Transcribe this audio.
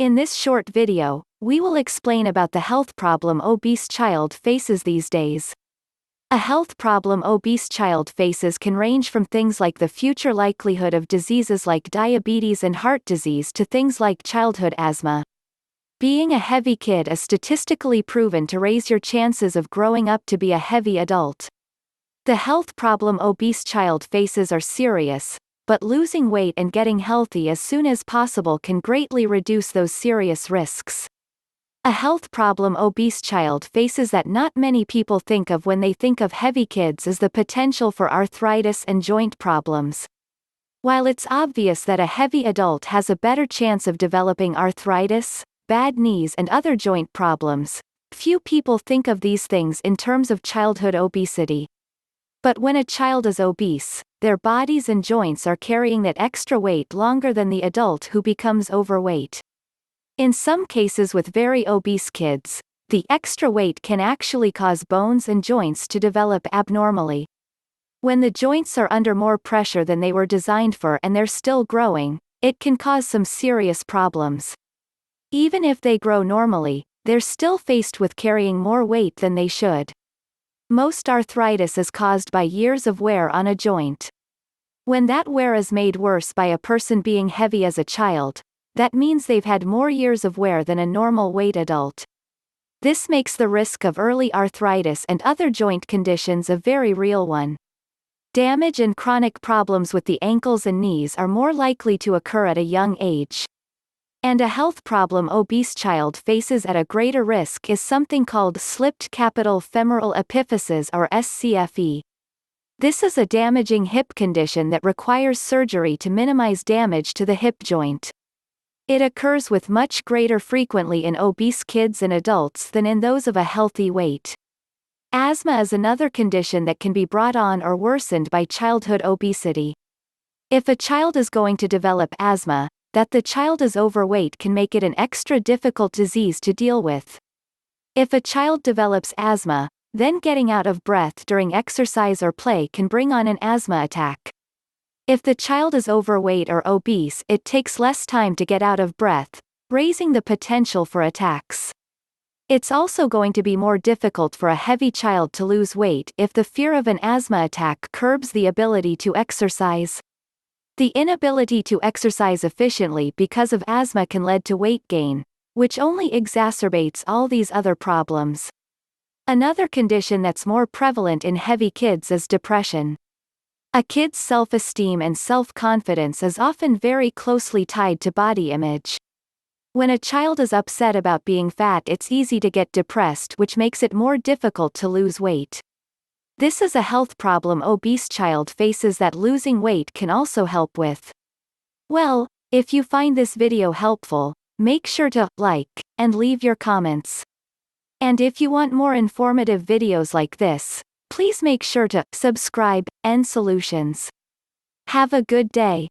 In this short video, we will explain about the health problem obese child faces these days. A health problem obese child faces can range from things like the future likelihood of diseases like diabetes and heart disease to things like childhood asthma. Being a heavy kid is statistically proven to raise your chances of growing up to be a heavy adult. The health problem obese child faces are serious, but losing weight and getting healthy as soon as possible can greatly reduce those serious risks. A health problem obese child faces that not many people think of when they think of heavy kids is the potential for arthritis and joint problems. While it's obvious that a heavy adult has a better chance of developing arthritis, bad knees and other joint problems, few people think of these things in terms of childhood obesity. But when a child is obese, their bodies and joints are carrying that extra weight longer than the adult who becomes overweight. In some cases with very obese kids, the extra weight can actually cause bones and joints to develop abnormally. When the joints are under more pressure than they were designed for and they're still growing, it can cause some serious problems. Even if they grow normally, they're still faced with carrying more weight than they should. Most arthritis is caused by years of wear on a joint. When that wear is made worse by a person being heavy as a child, that means they've had more years of wear than a normal weight adult. This makes the risk of early arthritis and other joint conditions a very real one. Damage and chronic problems with the ankles and knees are more likely to occur at a young age. And a health problem obese child faces at a greater risk is something called slipped capital femoral epiphysis or SCFE. This is a damaging hip condition that requires surgery to minimize damage to the hip joint. It occurs with much greater frequently in obese kids and adults than in those of a healthy weight. Asthma is another condition that can be brought on or worsened by childhood obesity. If a child is going to develop asthma, that the child is overweight can make it an extra difficult disease to deal with. If a child develops asthma, then getting out of breath during exercise or play can bring on an asthma attack. If the child is overweight or obese, it takes less time to get out of breath, raising the potential for attacks. It's also going to be more difficult for a heavy child to lose weight if the fear of an asthma attack curbs the ability to exercise. The inability to exercise efficiently because of asthma can lead to weight gain, which only exacerbates all these other problems. Another condition that's more prevalent in heavy kids is depression. A kid's self-esteem and self-confidence is often very closely tied to body image. When a child is upset about being fat, it's easy to get depressed, which makes it more difficult to lose weight. This is a health problem obese child faces that losing weight can also help with. Well, if you find this video helpful, make sure to like and leave your comments. And if you want more informative videos like this, please make sure to subscribe and solutions. Have a good day.